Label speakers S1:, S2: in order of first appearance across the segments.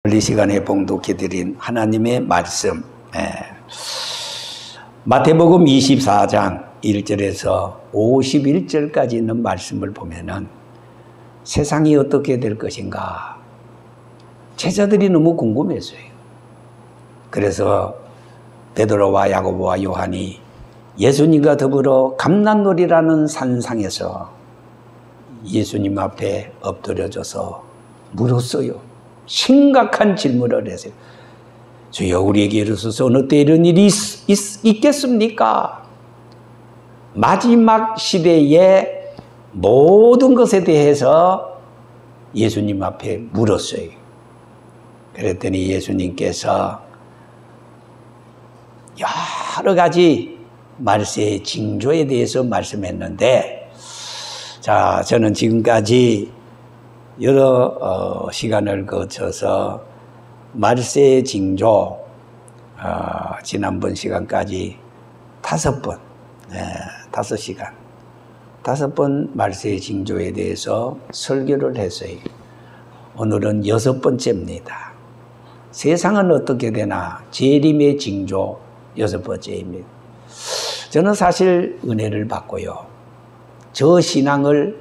S1: 이 시간에 봉독해드린 하나님의 말씀, 마태복음 24장 1절에서 51절까지 있는 말씀을 보면은 세상이 어떻게 될 것인가 제자들이 너무 궁금했어요. 그래서 베드로와 야고보와 요한이 예수님과 더불어 감난놀이라는 산상에서 예수님 앞에 엎드려져서 물었어요. 심각한 질문을 했어요. 주여, 우리에게 이르소서 어느 때 이런 일이 있겠습니까? 마지막 시대의 모든 것에 대해서 예수님 앞에 물었어요. 그랬더니 예수님께서 여러 가지 말세의 징조에 대해서 말씀했는데, 자, 저는 지금까지 여러 시간을 거쳐서 말세의 징조, 지난번 시간까지 5번, 5시간, 5번 말세의 징조에 대해서 설교를 했어요. 오늘은 6번째입니다. 세상은 어떻게 되나 재림의 징조 6번째입니다. 저는 사실 은혜를 받고요. 저 신앙을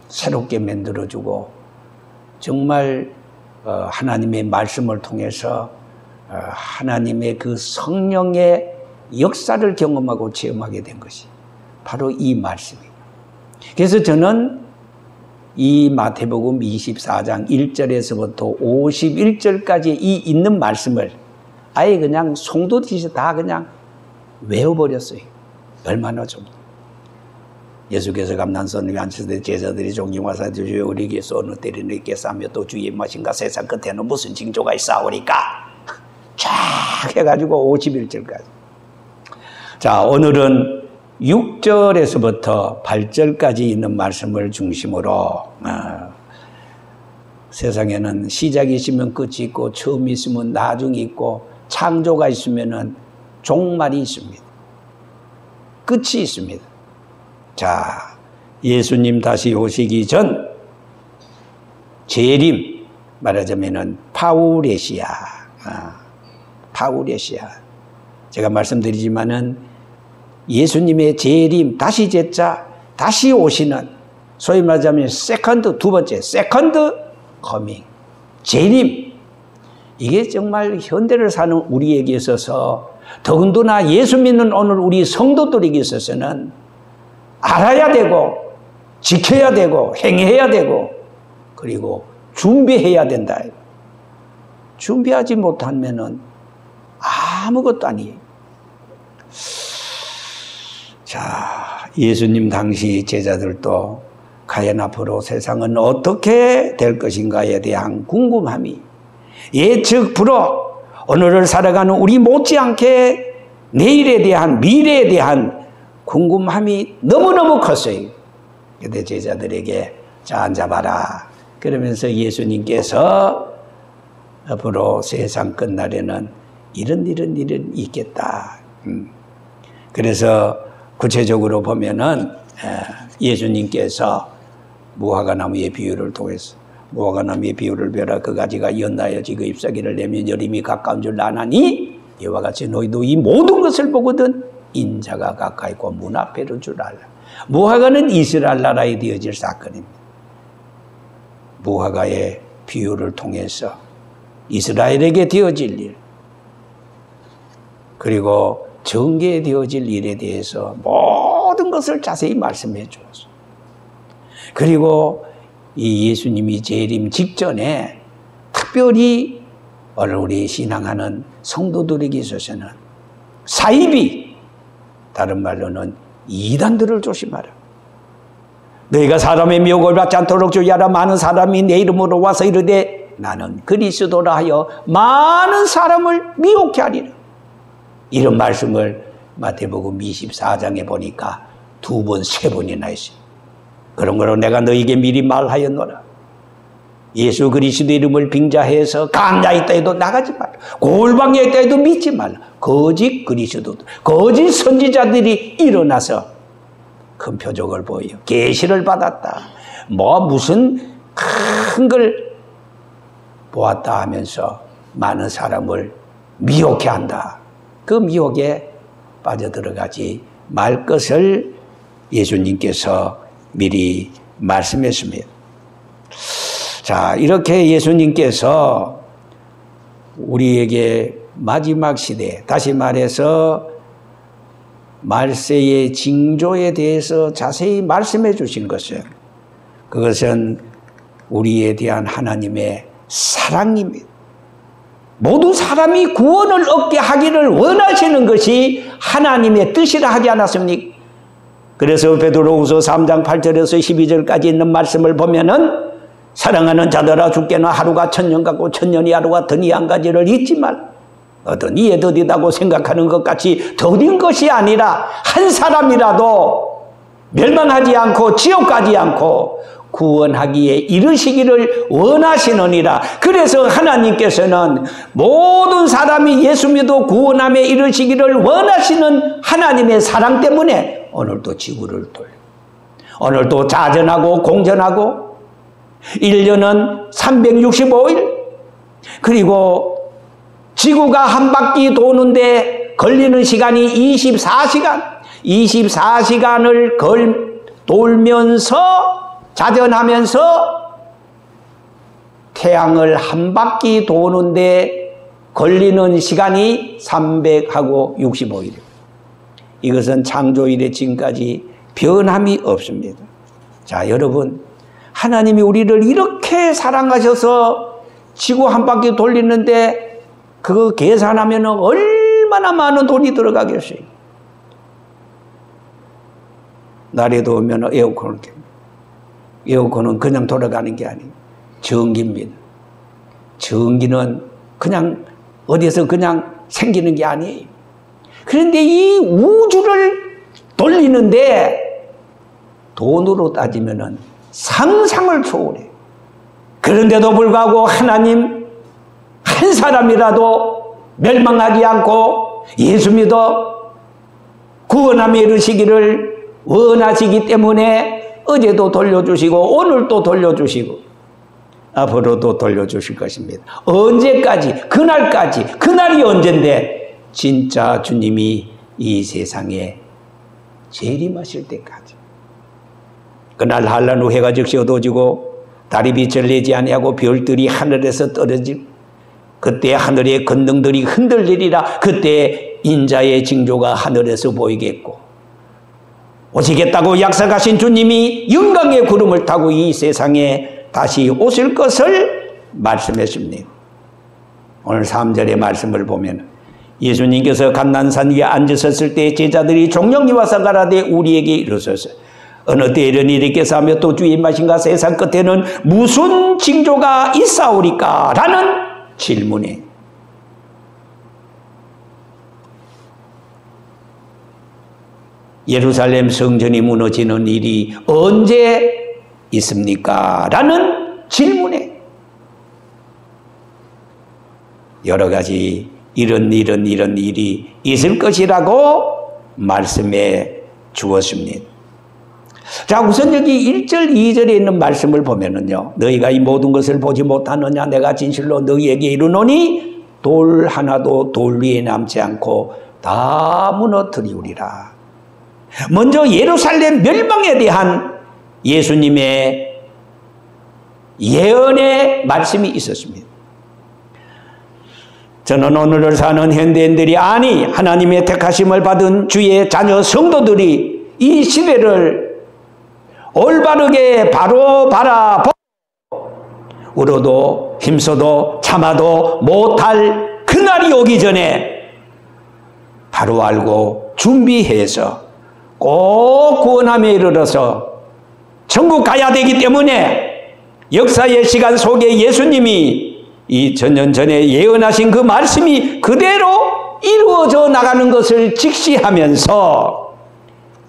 S1: 새롭게 만들어주고 정말 하나님의 말씀을 통해서 하나님의 그 성령의 역사를 경험하고 체험하게 된 것이 바로 이 말씀이에요. 그래서 저는 이 마태복음 24장 1절에서부터 51절까지 이 있는 말씀을 아예 그냥 송도듯이 다 그냥 외워버렸어요. 얼마나 좀. 예수께서 감난선을 앉으실 때 제자들이 종용하사 주여 우리에게서 어느 때리는 있겠사며 또 주의 무엇인가 세상 끝에는 무슨 징조가 있사오리까 쫙 해가지고 51절까지. 자, 오늘은 6절에서부터 8절까지 있는 말씀을 중심으로 세상에는 시작이 있으면 끝이 있고 처음이 있으면 나중이 있고 창조가 있으면 종말이 있습니다. 끝이 있습니다. 자, 예수님 다시 오시기 전 재림, 말하자면은 파우레시아, 파우레시아. 제가 말씀드리지만은 예수님의 재림, 다시 제자, 다시 오시는, 소위 말하자면 세컨드, 두 번째, 세컨드 커밍, 재림. 이게 정말 현대를 사는 우리에게 있어서, 더군다나 예수 믿는 오늘 우리 성도들에게 있어서는 알아야 되고, 지켜야 되고, 행해야 되고, 그리고 준비해야 된다. 준비하지 못하면은 아무것도 아니에요. 자, 예수님 당시 제자들도 과연 앞으로 세상은 어떻게 될 것인가에 대한 궁금함이 예측불허 오늘을 살아가는 우리 못지않게 내일에 대한 미래에 대한 궁금함이 너무너무 컸어요. 그때 제자들에게 자, 앉아봐라. 그러면서 예수님께서 앞으로 세상 끝날에는 이런 일은 있겠다. 그래서 구체적으로 보면은 예수님께서 무화과나무의 비유를 통해서 무화과나무의 비유를 배라 그 가지가 연하여 지그 잎사귀를 내면 여림이 가까운 줄 아나니 이와 같이 너희도 이 모든 것을 보거든 인자가 가까이 있고 문 앞에 이른 줄 알라. 무화과는 이스라엘 나라에 되어질 사건입니다. 무화과의 비유를 통해서 이스라엘에게 되어질 일, 그리고 정계에 되어질 일에 대해서 모든 것을 자세히 말씀해 주었어요. 그리고 이 예수님이 재림 직전에 특별히 우리 신앙하는 성도들에게 있어서는 사이비, 다른 말로는 이단들을 조심하라. 너희가 사람의 미혹을 받지 않도록 주의하라. 많은 사람이 내 이름으로 와서 이르되 나는 그리스도라 하여 많은 사람을 미혹해 하리라. 이런 말씀을 마태복음 24장에 보니까 2번, 3번이나 있어요. 그런 거로 내가 너희에게 미리 말하였노라. 예수 그리스도 이름을 빙자해서 강야에 있다 해도 나가지 말라. 골방에 있다 해도 믿지 말라. 거짓 그리스도들, 거짓 선지자들이 일어나서 큰 표적을 보여 계시를 받았다. 뭐 무슨 큰 걸 보았다 하면서 많은 사람을 미혹해 한다. 그 미혹에 빠져들어가지 말 것을 예수님께서 미리 말씀했습니다. 자, 이렇게 예수님께서 우리에게 마지막 시대, 다시 말해서 말세의 징조에 대해서 자세히 말씀해 주신 것은, 그것은 우리에 대한 하나님의 사랑입니다. 모든 사람이 구원을 얻게 하기를 원하시는 것이 하나님의 뜻이라 하지 않았습니까? 그래서 베드로후서 3장 8절에서 12절까지 있는 말씀을 보면은, 사랑하는 자들아, 주께는 하루가 천년 같고 천년이 하루가 더니 한 가지를 잊지 말라. 어떤 이에 더디다고 생각하는 것 같이 더딘 것이 아니라 한 사람이라도 멸망하지 않고 지옥 가지 않고 구원하기에 이르시기를 원하시느니라. 그래서 하나님께서는 모든 사람이 예수 믿어 구원함에 이르시기를 원하시는 하나님의 사랑 때문에 오늘도 지구를 돌려, 오늘도 자전하고 공전하고 1년은 365일, 그리고 지구가 한 바퀴 도는데 걸리는 시간이 24시간을 돌면서 자전하면서 태양을 한 바퀴 도는데 걸리는 시간이 365일. 이것은 창조 이래 지금까지 변함이 없습니다. 자, 여러분, 하나님이 우리를 이렇게 사랑하셔서 지구 한 바퀴 돌리는데 그거 계산하면 얼마나 많은 돈이 들어가겠어요. 날이 더우면 에어컨을 켭니다. 에어컨은 그냥 돌아가는 게 아니에요. 전기입니다. 전기는 그냥 어디서 그냥 생기는 게 아니에요. 그런데 이 우주를 돌리는데 돈으로 따지면 상상을 초월해. 그런데도 불구하고 하나님 한 사람이라도 멸망하지 않고 예수 믿어 구원함에 이르시기를 원하시기 때문에 어제도 돌려주시고 오늘도 돌려주시고 앞으로도 돌려주실 것입니다. 언제까지? 그날까지. 그날이 언젠데? 진짜 주님이 이 세상에 재림하실 때까지. 그날 한란 후 해가 즉시 어두워지고 달이 빛을 내지 아니하고 별들이 하늘에서 떨어질, 그때 하늘의 권능들이 흔들리리라. 그때 인자의 징조가 하늘에서 보이겠고 오시겠다고 약속하신 주님이 영광의 구름을 타고 이 세상에 다시 오실 것을 말씀했습니다. 오늘 3절의 말씀을 보면 예수님께서 감난산 위에 앉으셨을 때 제자들이 종영이 와서 가라되 우리에게 이르소서 어느 때 이런 일이 있겠사 하며 또 주의 임하신가 세상 끝에는 무슨 징조가 있사오리까? 라는 질문에 예루살렘 성전이 무너지는 일이 언제 있습니까? 라는 질문에 여러 가지 이런 일이 있을 것이라고 말씀해 주었습니다. 자, 우선 여기 1절 2절에 있는 말씀을 보면은요, 너희가 이 모든 것을 보지 못하느냐? 내가 진실로 너희에게 이르노니 돌 하나도 돌 위에 남지 않고 다 무너뜨리우리라. 먼저 예루살렘 멸망에 대한 예수님의 예언의 말씀이 있었습니다. 저는 오늘을 사는 현대인들이, 아니 하나님의 택하심을 받은 주의 자녀 성도들이 이 시대를 올바르게 바로 바라보고 울어도 힘써도 참아도 못할 그날이 오기 전에 바로 알고 준비해서 꼭 구원함에 이르러서 천국 가야 되기 때문에 역사의 시간 속에 예수님이 2000년 전에 예언하신 그 말씀이 그대로 이루어져 나가는 것을 직시하면서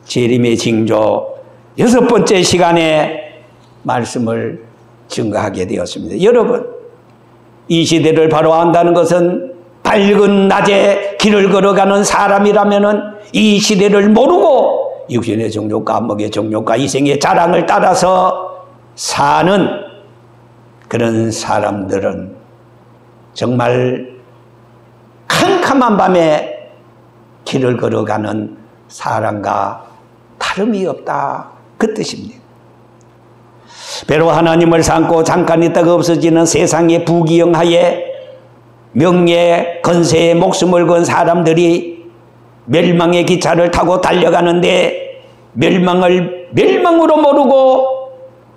S1: 재림의 징조 6번째 시간에 말씀을 증거하게 되었습니다. 여러분, 이 시대를 바로 안다는 것은 밝은 낮에 길을 걸어가는 사람이라면 이 시대를 모르고 육신의 정욕과 안목의 정욕과 이생의 자랑을 따라서 사는 그런 사람들은 정말 캄캄한 밤에 길을 걸어가는 사람과 다름이 없다, 그 뜻입니다. 배로 하나님을 삼고 잠깐 있다가 없어지는 세상의 부귀영하에 명예, 건세에 목숨을 건 사람들이 멸망의 기차를 타고 달려가는데 멸망을 멸망으로 모르고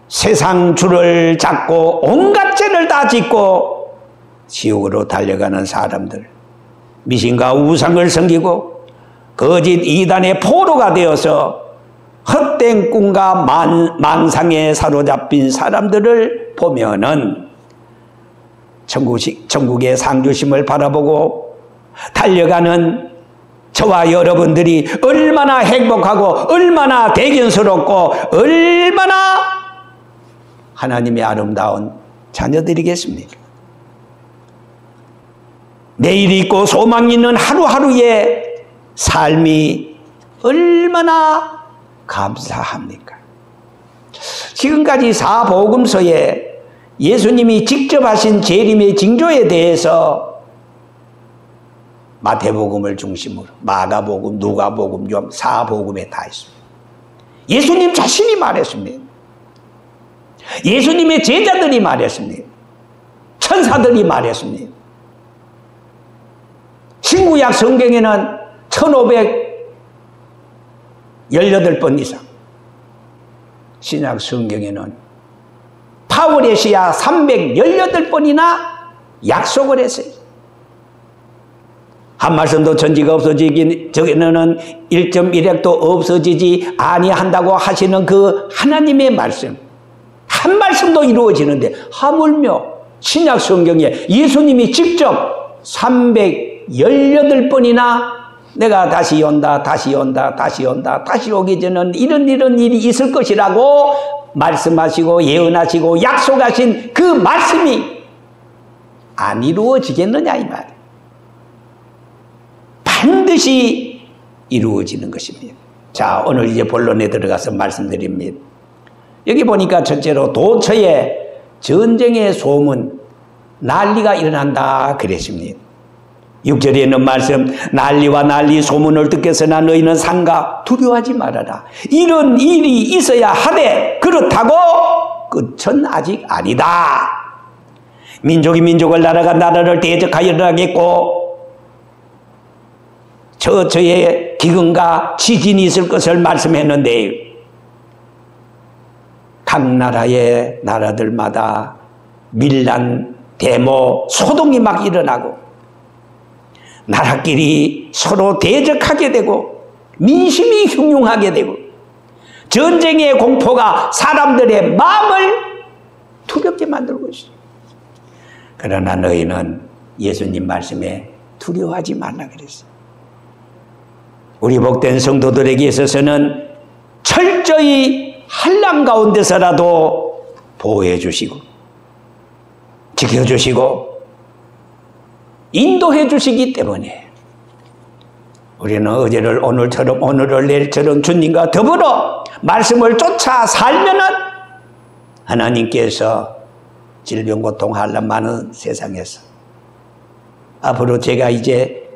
S1: 세상 줄을 잡고 온갖 죄를 다 짓고 지옥으로 달려가는 사람들, 미신과 우상을 섬기고 거짓 이단의 포로가 되어서 헛된 꿈과 망상에 사로잡힌 사람들을 보면은 천국의 상주심을 바라보고 달려가는 저와 여러분들이 얼마나 행복하고 얼마나 대견스럽고 얼마나 하나님의 아름다운 자녀들이겠습니까? 내일이 있고 소망이 있는 하루하루의 삶이 얼마나 감사합니까? 지금까지 사복음서에 예수님이 직접 하신 재림의 징조에 대해서 마태복음을 중심으로 마가복음, 누가복음, 사복음에 다 있습니다. 예수님 자신이 말했습니다. 예수님의 제자들이 말했습니다. 천사들이 말했습니다. 신구약 성경에는 1518번 이상, 신약 성경에는 파우레시아 318번이나 약속을 했어요. 한 말씀도 전지가 없어지기 전에는 1.1핵도 없어지지 아니한다고 하시는 그 하나님의 말씀, 한 말씀도 이루어지는데 하물며 신약 성경에 예수님이 직접 318번이나 내가 다시 온다, 다시 온다, 다시 온다, 다시 오기 전에는 이런 일이 있을 것이라고 말씀하시고 예언하시고 약속하신 그 말씀이 안 이루어지겠느냐 이 말이에요. 반드시 이루어지는 것입니다. 자, 오늘 이제 본론에 들어가서 말씀드립니다. 여기 보니까 첫째로 도처에 전쟁의 소문, 난리가 일어난다 그랬습니다. 6절에 있는 말씀, 난리와 난리 소문을 듣겠으나 너희는 삼가 두려워하지 말아라. 이런 일이 있어야 하되 그렇다고 끝은 아직 아니다. 민족이 민족을, 나라가 나라를 대적하여 일어나겠고 저의 기근과 지진이 있을 것을 말씀했는데 각 나라의 나라들마다 밀란, 데모, 소동이 막 일어나고 나라끼리 서로 대적하게 되고 민심이 흉흉하게 되고 전쟁의 공포가 사람들의 마음을 두렵게 만들고 있어요. 그러나 너희는 예수님 말씀에 두려워하지 말라 그랬어요. 우리 복된 성도들에게 있어서는 철저히 환난 가운데서라도 보호해 주시고 지켜주시고 인도해 주시기 때문에 우리는 어제를 오늘처럼 오늘을 내일처럼 주님과 더불어 말씀을 쫓아 살면은 하나님께서 질병 고통 환난 많은 세상에서 앞으로 제가 이제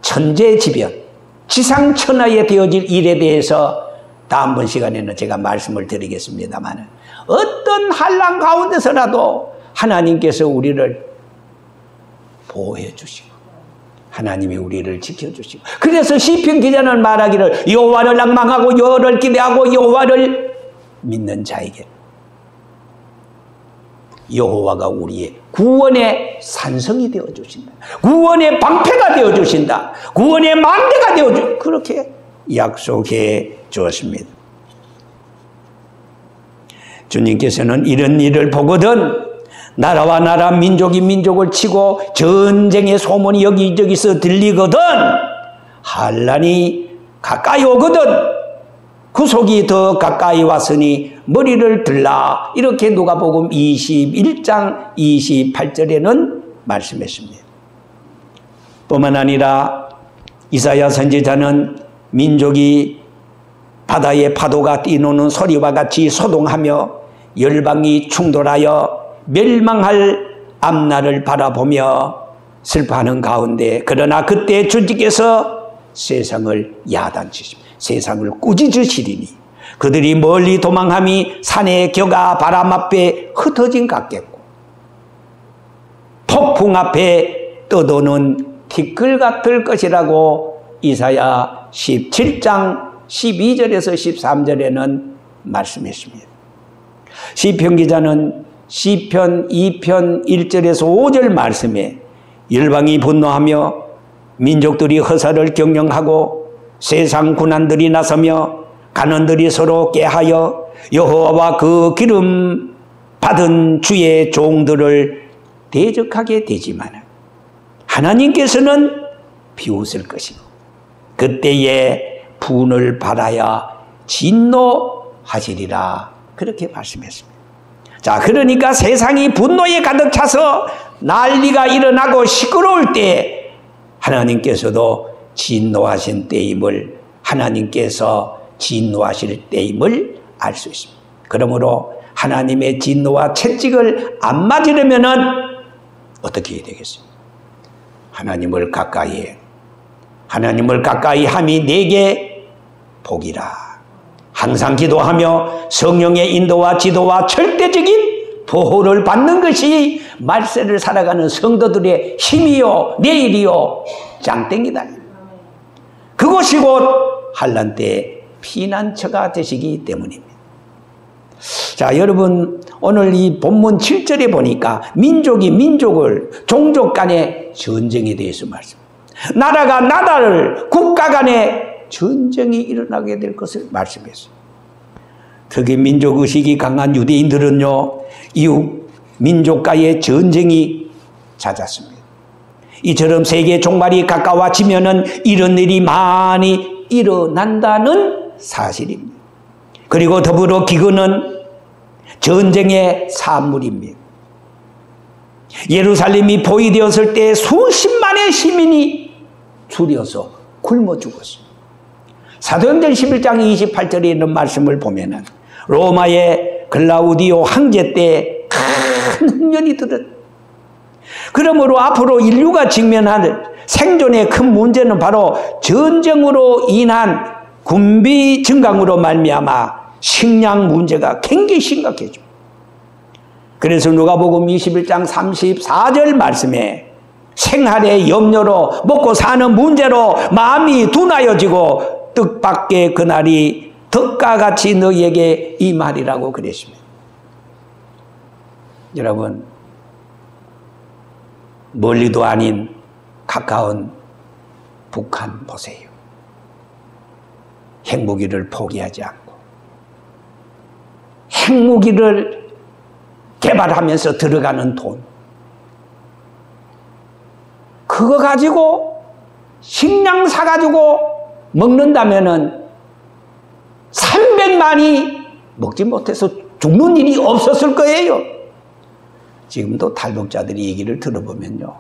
S1: 천재지변 지상천하에 되어질 일에 대해서 다음번 시간에는 제가 말씀을 드리겠습니다만 어떤 환난 가운데서라도 하나님께서 우리를 보호해 주시고 하나님이 우리를 지켜주시고 그래서 시편 기자는 말하기를 여호와를 낭망하고 여호와를 기대하고 여호와를 믿는 자에게 여호와가 우리의 구원의 산성이 되어주신다. 구원의 방패가 되어주신다. 구원의 망대가 되어주신다. 그렇게 약속해 주었습니다. 주님께서는 이런 일을 보거든 나라와 나라, 민족이 민족을 치고 전쟁의 소문이 여기저기서 들리거든 환난이 가까이 오거든 구속이 더 가까이 왔으니 머리를 들라. 이렇게 누가복음 21장 28절에는 말씀했습니다. 뿐만 아니라 이사야 선지자는 민족이 바다의 파도가 뛰노는 소리와 같이 소동하며 열방이 충돌하여 멸망할 앞날을 바라보며 슬퍼하는 가운데, 그러나 그때 주님께서 세상을 야단치십니다. 세상을 꾸짖으시리니 그들이 멀리 도망함이 산의 겨가 바람 앞에 흩어진 같겠고 폭풍 앞에 떠도는 티끌 같을 것이라고 이사야 17장 12절에서 13절에는 말씀했습니다. 시편 기자는 시편 2편 1절에서 5절 말씀에 열방이 분노하며 민족들이 허사를 경영하고 세상 군환들이 나서며 간원들이 서로 꾀하여 여호와와 그 기름 받은 주의 종들을 대적하게 되지만 하나님께서는 비웃을 것이고 그때에 분을 받아야 진노하시리라, 그렇게 말씀했습니다. 자, 그러니까 세상이 분노에 가득 차서 난리가 일어나고 시끄러울 때 하나님께서도 진노하신 때임을, 하나님께서 진노하실 때임을 알 수 있습니다. 그러므로 하나님의 진노와 채찍을 안 맞으려면은 어떻게 해야 되겠습니까? 하나님을 가까이 함이 내게 복이라. 항상 기도하며 성령의 인도와 지도와 절대적인 보호를 받는 것이 말세를 살아가는 성도들의 힘이요, 내일이요, 짱땡이다. 그것이 곧 환난 때 피난처가 되시기 때문입니다. 자, 여러분, 오늘 이 본문 7절에 보니까 민족이 민족을, 종족 간의 전쟁에 대해서 말씀합니다. 나라가 나라를, 국가 간의 전쟁이 일어나게 될 것을 말씀했어요. 특히 민족의식이 강한 유대인들은요, 이웃 민족과의 전쟁이 잦았습니다. 이처럼 세계 종말이 가까워지면은 이런 일이 많이 일어난다는 사실입니다. 그리고 더불어 기근은 전쟁의 산물입니다. 예루살렘이 포위되었을 때 수십만의 시민이 줄여서 굶어 죽었습니다. 사도행전 11장 28절에 있는 말씀을 보면은 로마의 글라우디오 황제 때 큰 흉년이 들었. 그러므로 앞으로 인류가 직면할 생존의 큰 문제는 바로 전쟁으로 인한 군비 증강으로 말미암아 식량 문제가 굉장히 심각해져. 그래서 누가복음 21장 34절 말씀에 생활의 염려로 먹고 사는 문제로 마음이 둔하여지고 뜻밖의 그날이 덕과 같이 너희에게 임하리라고 그랬습니다. 여러분, 멀리도 아닌 가까운 북한 보세요. 핵무기를 포기하지 않고 핵무기를 개발하면서 들어가는 돈, 그거 가지고 식량 사가지고 먹는다면은 300만이 먹지 못해서 죽는 일이 없었을 거예요. 지금도 탈북자들이 얘기를 들어보면요,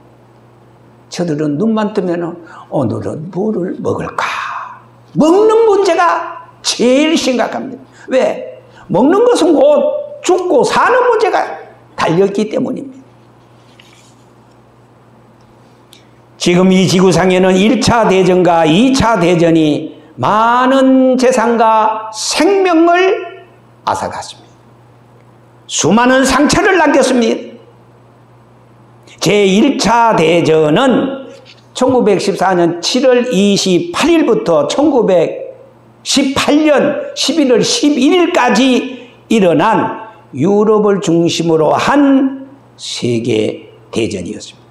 S1: 저들은 눈만 뜨면 오늘은 뭐를 먹을까? 먹는 문제가 제일 심각합니다. 왜? 먹는 것은 곧 죽고 사는 문제가 달렸기 때문입니다. 지금 이 지구상에는 1차 대전과 2차 대전이 많은 재산과 생명을 앗아갔습니다. 수많은 상처를 남겼습니다. 제1차 대전은 1914년 7월 28일부터 1918년 11월 11일까지 일어난 유럽을 중심으로 한 세계 대전이었습니다.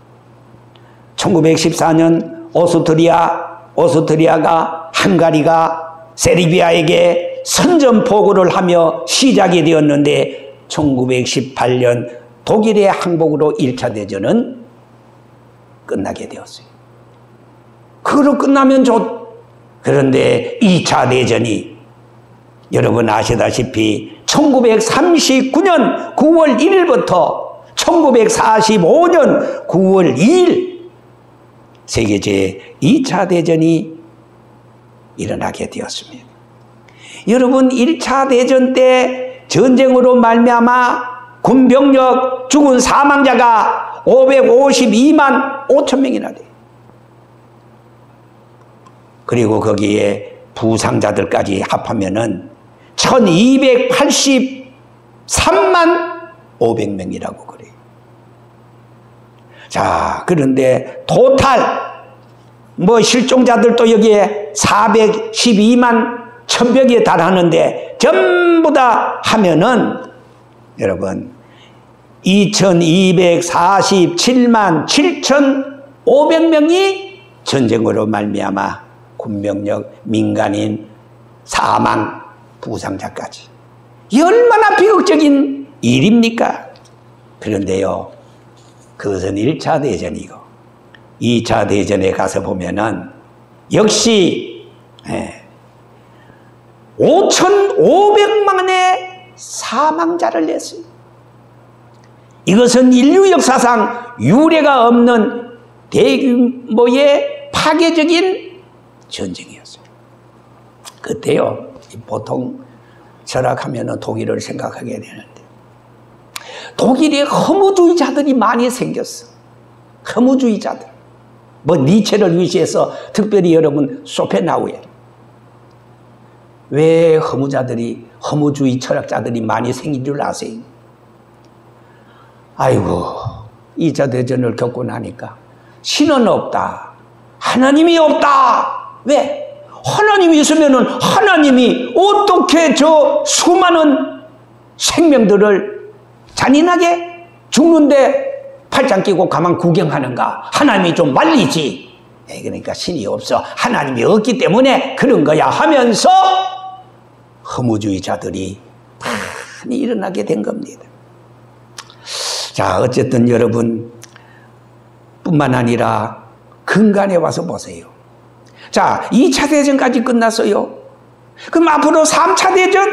S1: 1914년 오스트리아가 헝가리가 세르비아에게 선전포고를 하며 시작이 되었는데 1918년 독일의 항복으로 1차 대전은 끝나게 되었어요. 그걸로 끝나면 그런데 2차 대전이 여러분 아시다시피 1939년 9월 1일부터 1945년 9월 2일 세계 제2차 대전이 일어나게 되었습니다. 여러분, 1차 대전 때 전쟁으로 말미암아 군병력 죽은 사망자가 552만 5천 명이나 돼. 그리고 거기에 부상자들까지 합하면은 1283만 500명이라고 그래요. 자, 그런데 토탈 실종자들도 여기에 412만 1000명에 달하는데 전부 다 하면은 여러분 2247만 7500명이 전쟁으로 말미암아 군병력, 민간인, 사망, 부상자까지. 이 얼마나 비극적인 일입니까? 그런데요, 그것은 1차 대전이고 2차 대전에 가서 보면은 역시 5,500만의 사망자를 냈어요. 이것은 인류 역사상 유례가 없는 대규모의 파괴적인 전쟁이었어요. 그때요, 보통 철학하면은 독일을 생각하게 되는데 독일에 허무주의자들이 많이 생겼어. 허무주의자들. 니체를 위시해서 특별히 여러분 쇼펜하우에 왜 허무주의 철학자들이 많이 생긴 줄 아세요? 아이고, 2차 대전을 겪고 나니까 신은 없다. 하나님이 없다. 왜? 하나님이 있으면은 하나님이 어떻게 저 수많은 생명들을 잔인하게 죽는데 팔짱 끼고 가만 구경하는가? 하나님이 좀 말리지. 그러니까 신이 없어. 하나님이 없기 때문에 그런 거야 하면서 허무주의자들이 많이 일어나게 된 겁니다. 자, 어쨌든 여러분 뿐만 아니라 근간에 와서 보세요. 자, 2차 대전까지 끝났어요. 그럼 앞으로 3차 대전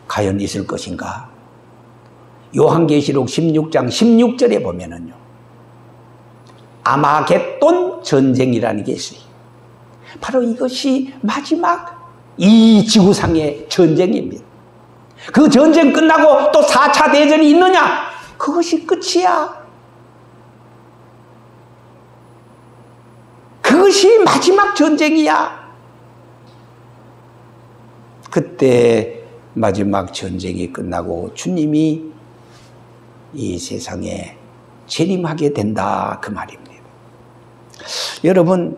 S1: 과연 있을 것인가? 요한계시록 16장 16절에 보면은요, 아마겟돈 전쟁이라는 게 있어요. 바로 이것이 마지막 이 지구상의 전쟁입니다. 그 전쟁 끝나고 또 4차 대전이 있느냐? 그것이 끝이야. 그것이 마지막 전쟁이야. 그때 마지막 전쟁이 끝나고 주님이 이 세상에 재림하게 된다, 그 말입니다. 여러분,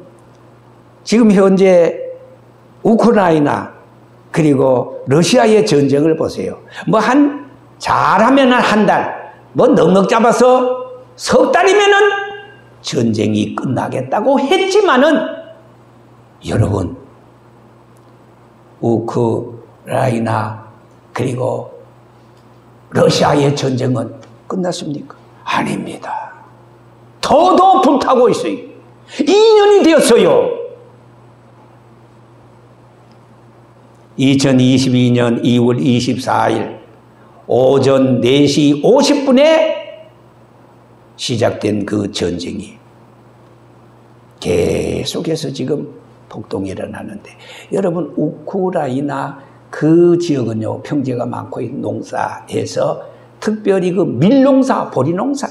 S1: 지금 현재 우크라이나 그리고 러시아의 전쟁을 보세요. 잘하면 한 달, 넉넉 잡아서 석 달이면은 전쟁이 끝나겠다고 했지만은 여러분, 우크라이나 그리고 러시아의 전쟁은 끝났습니까? 아닙니다. 더더 불타고 있어요. 2년이 되었어요. 2022년 2월 24일 오전 4시 50분에 시작된 그 전쟁이 계속해서 지금 폭동이 일어나는데, 여러분 우크라이나 그 지역은요, 평지가 많고 농사에서 특별히 그 밀농사, 보리농사,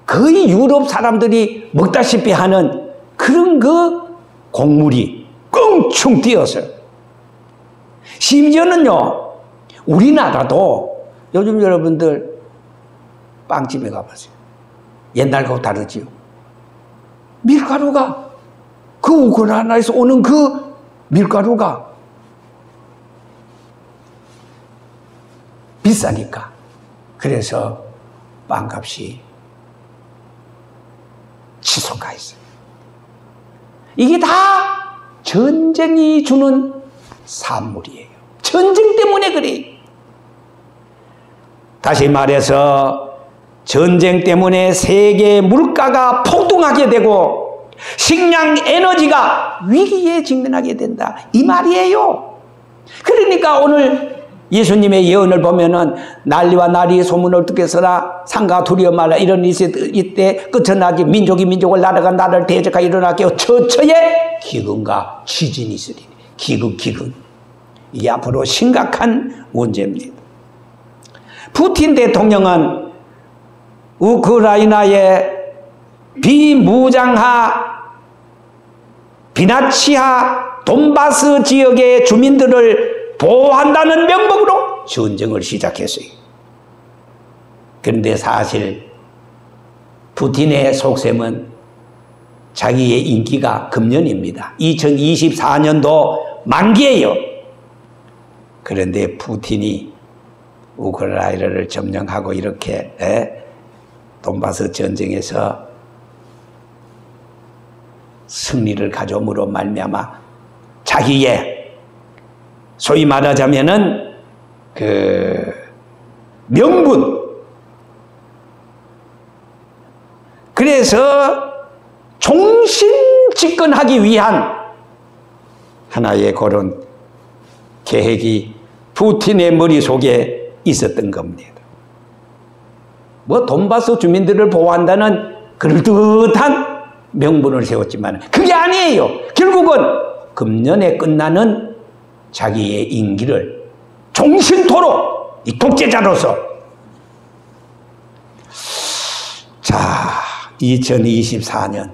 S1: 거의 유럽 사람들이 먹다시피 하는 그런 그 곡물이 껑충 뛰어서, 심지어는요, 우리나라도 요즘 여러분들 빵집에 가보세요. 옛날하고 다르지요. 밀가루가, 그 우크라이나에서 오는 그 밀가루가 비싸니까. 그래서 빵값이 치솟아 있어요. 이게 다 전쟁이 주는 산물이에요. 전쟁 때문에 그래요. 다시 말해서 전쟁 때문에 세계 물가가 폭등하게 되고 식량 에너지가 위기에 직면하게 된다, 이 말이에요. 그러니까 오늘 예수님의 예언을 보면은 난리와 나리 소문을 듣겠으나 상가 두려워 말라, 이런 이때 끝은 나지 민족이 민족을 나라가 나라를 대적하여 일어나게 처처에 기근과 지진이 있으리니. 기근. 이게 앞으로 심각한 문제입니다. 푸틴 대통령은 우크라이나의 비무장하, 비나치하 돈바스 지역의 주민들을 보호한다는 명목으로 전쟁을 시작했어요. 그런데 사실 푸틴의 속셈은 자기의 인기가 금년입니다. 2024년도 만기예요. 그런데 푸틴이 우크라이나를 점령하고 이렇게 돈바스 전쟁에서 승리를 가져옴으로 말미암아 자기의 소위 말하자면은 그 명분, 그래서 종신집권하기 위한 하나의 그런 계획이 푸틴의 머릿속에 있었던 겁니다. 뭐 돈바스 주민들을 보호한다는 그럴듯한 명분을 세웠지만 그게 아니에요. 결국은 금년에 끝나는 자기의 임기를 종신토록 이 독재자로서, 자, 2024년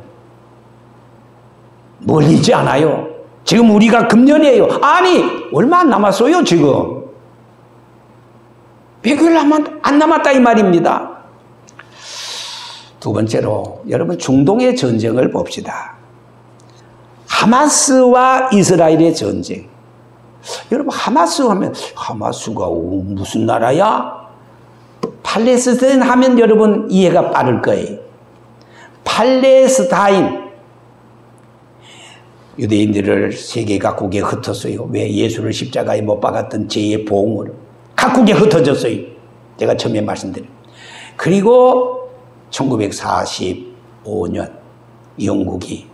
S1: 멀리지 않아요. 지금 우리가 금년이에요. 아니 얼마 안 남았어요. 지금 100일 안 남았다 이 말입니다. 두 번째로 여러분 중동의 전쟁을 봅시다. 하마스와 이스라엘의 전쟁. 여러분 하마스 하면 하마스가 무슨 나라야? 팔레스타인 하면 여러분 이해가 빠를 거예요. 팔레스타인, 유대인들을 세계 각국에 흩었어요. 왜? 예수를 십자가에 못 박았던 죄의 보응으로 각국에 흩어졌어요. 제가 처음에 말씀드린. 그리고 1945년 영국이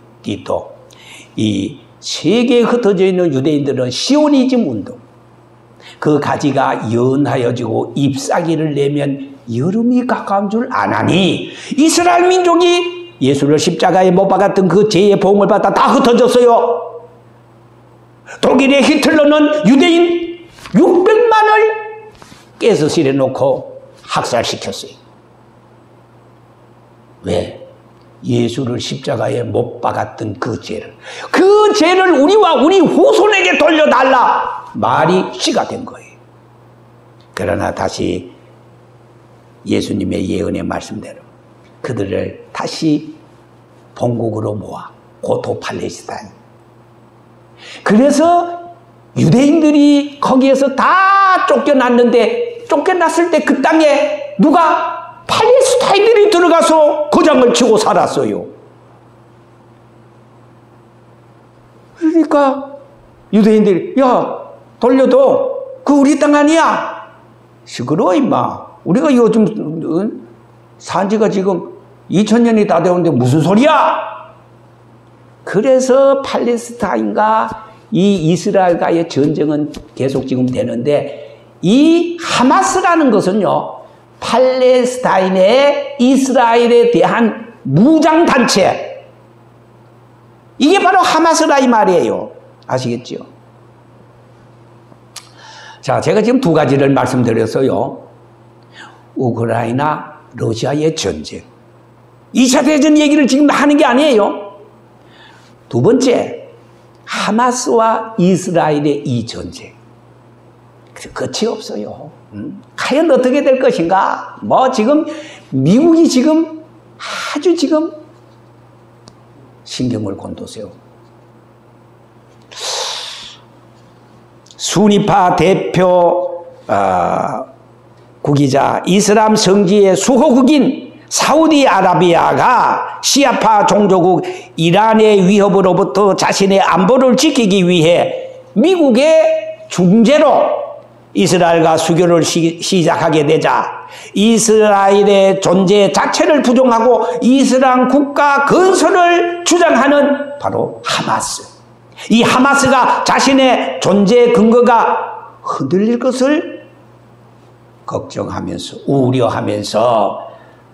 S1: 또 이 세계에 흩어져 있는 유대인들은 시오니즘 운동, 그 가지가 연하여지고 잎사귀를 내면 여름이 가까운 줄 아나니 이스라엘 민족이 예수를 십자가에 못 박았던 그 죄의 보응을 받아 다 흩어졌어요. 독일의 히틀러는 유대인 600만을 가스실에 놓고 학살시켰어요. 왜? 예수를 십자가에 못 박았던 그 죄를 우리와 우리 후손에게 돌려달라 말이 시가 된 거예요. 그러나 다시 예수님의 예언의 말씀대로 그들을 다시 본국으로 모아 고토 팔레스타인. 그래서 유대인들이 거기에서 다 쫓겨났는데, 쫓겨났을 때 그 땅에 누가? 팔레스타인들이 들어가서 거장을 치고 살았어요. 그러니까 유대인들이 야 돌려도 그 우리 땅 아니야. 시끄러워 임마. 우리가 요즘 산지가 지금 2000년이 다 되었는데 무슨 소리야? 그래서 팔레스타인과 이 이스라엘과의 전쟁은 계속 지금 되는데, 이 하마스라는 것은요 팔레스타인의 이스라엘에 대한 무장단체, 이게 바로 하마스라 이 말이에요. 아시겠죠? 자, 제가 지금 두 가지를 말씀드렸어요. 우크라이나 러시아의 전쟁, 2차 대전 얘기를 지금 하는 게 아니에요. 두 번째, 하마스와 이스라엘의 이 전쟁, 끝이 없어요. 과연 어떻게 될 것인가? 뭐 지금 미국이 지금 아주 지금 신경을 곤두세워. 수니파 대표 국이자 이슬람 성지의 수호국인 사우디아라비아가 시아파 종교국 이란의 위협으로부터 자신의 안보를 지키기 위해 미국의 중재로 이스라엘과 수교를 시작하게 되자 이스라엘의 존재 자체를 부정하고 이슬람 국가 건설을 주장하는 바로 하마스. 이 하마스가 자신의 존재 근거가 흔들릴 것을 걱정하면서 우려하면서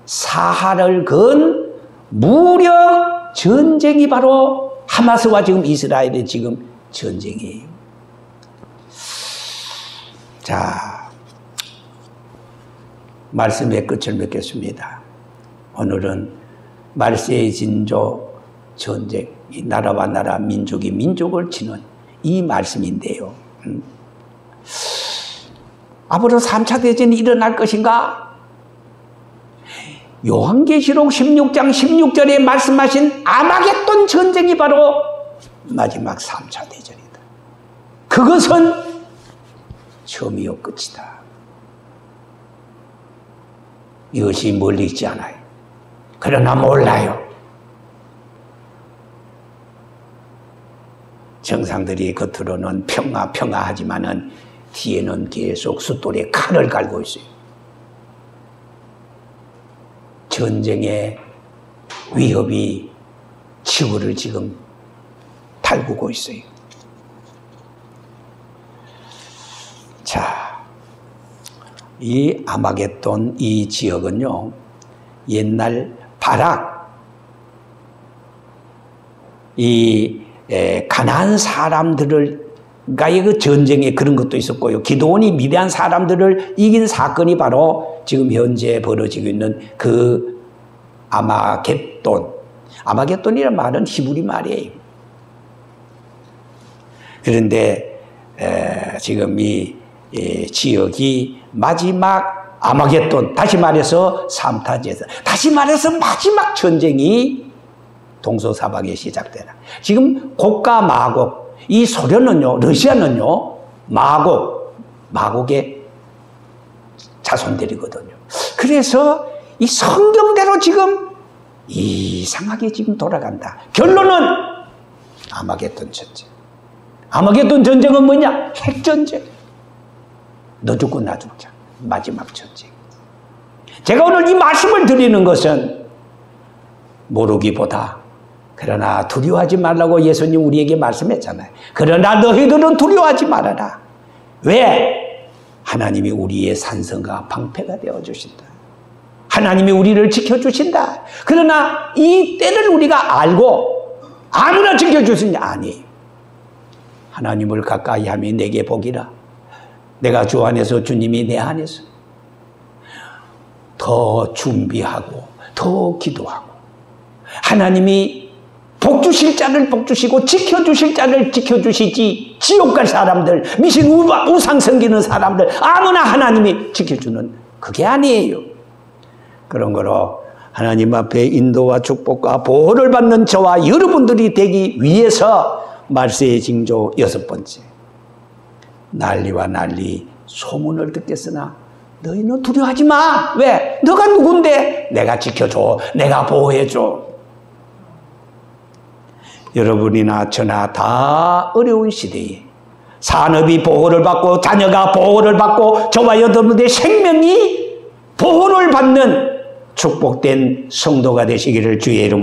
S1: 사활을 건 무력 전쟁이 바로 하마스와 지금 이스라엘의 지금 전쟁이에요. 자, 말씀의 끝을 맺겠습니다. 오늘은 말세의 진조 전쟁, 이 나라와 나라, 민족이 민족을 치는 이 말씀인데요. 앞으로 3차 대전이 일어날 것인가? 요한계시록 16장 16절에 말씀하신 아마겟돈 전쟁이 바로 마지막 3차 대전이다. 그것은 처음이요 끝이다. 이것이 멀리 있지 않아요. 그러나 몰라요. 정상들이 겉으로는 평화 하지만은 뒤에는 계속 숫돌에 칼을 갈고 있어요. 전쟁의 위협이 지구를 지금 달구고 있어요. 자, 이 아마겟돈 이 지역은요, 옛날 바락, 이 가난한 사람들과의 그 전쟁에 그런 것도 있었고요. 기드온이 미대한 사람들을 이긴 사건이 바로 지금 현재 벌어지고 있는 그 아마겟돈. 아마겟돈이라는 말은 히브리 말이에요. 그런데 지금 이 지역이 마지막 아마겟돈, 다시 말해서 3타 대전, 다시 말해서 마지막 전쟁이 동서사방에 시작되나. 지금 곡과 마곡, 이 소련은요, 러시아는요, 마곡의 자손들이거든요. 그래서 이 성경대로 지금 이상하게 지금 돌아간다. 결론은 아마겟돈 전쟁. 아마겟돈 전쟁은 뭐냐? 핵전쟁. 너 죽고 나 죽자. 마지막 전쟁. 제가 오늘 이 말씀을 드리는 것은 모르기보다, 그러나 두려워하지 말라고 예수님 우리에게 말씀했잖아요. 그러나 너희들은 두려워하지 말아라. 왜? 하나님이 우리의 산성과 방패가 되어주신다. 하나님이 우리를 지켜주신다. 그러나 이 때를 우리가 알고 아무나 지켜주시냐? 아니에요. 하나님을 가까이 하며 내게 복이라. 내가 주 안에서, 주님이 내 안에서 더 준비하고 더 기도하고, 하나님이 복 주실 자를 복 주시고 지켜주실 자를 지켜주시지, 지옥 갈 사람들, 미신 우상 섬기는 사람들 아무나 하나님이 지켜주는 그게 아니에요. 그런 거로 하나님 앞에 인도와 축복과 보호를 받는 저와 여러분들이 되기 위해서 말세의 징조 6번째, 난리와 난리 소문을 듣겠으나 너희는 두려워하지 마. 왜? 너가 누군데? 내가 지켜줘. 내가 보호해줘. 여러분이나 저나 다 어려운 시대에 산업이 보호를 받고 자녀가 보호를 받고 저와 여러분들의 생명이 보호를 받는 축복된 성도가 되시기를 주의 이름으로